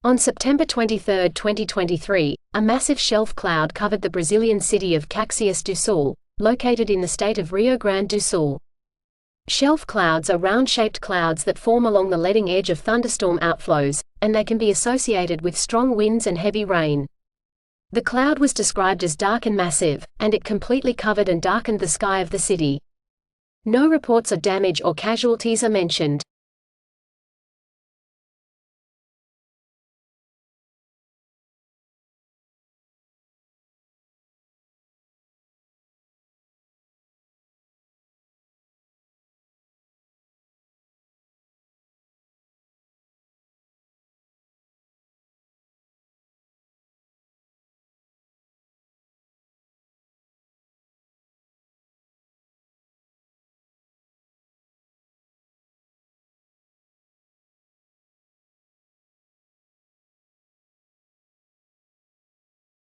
On September 23, 2023, a massive shelf cloud covered the Brazilian city of Caxias do Sul, located in the state of Rio Grande do Sul. Shelf clouds are round-shaped clouds that form along the leading edge of thunderstorm outflows, and they can be associated with strong winds and heavy rain. The cloud was described as dark and massive, and it completely covered and darkened the sky of the city. No reports of damage or casualties are mentioned.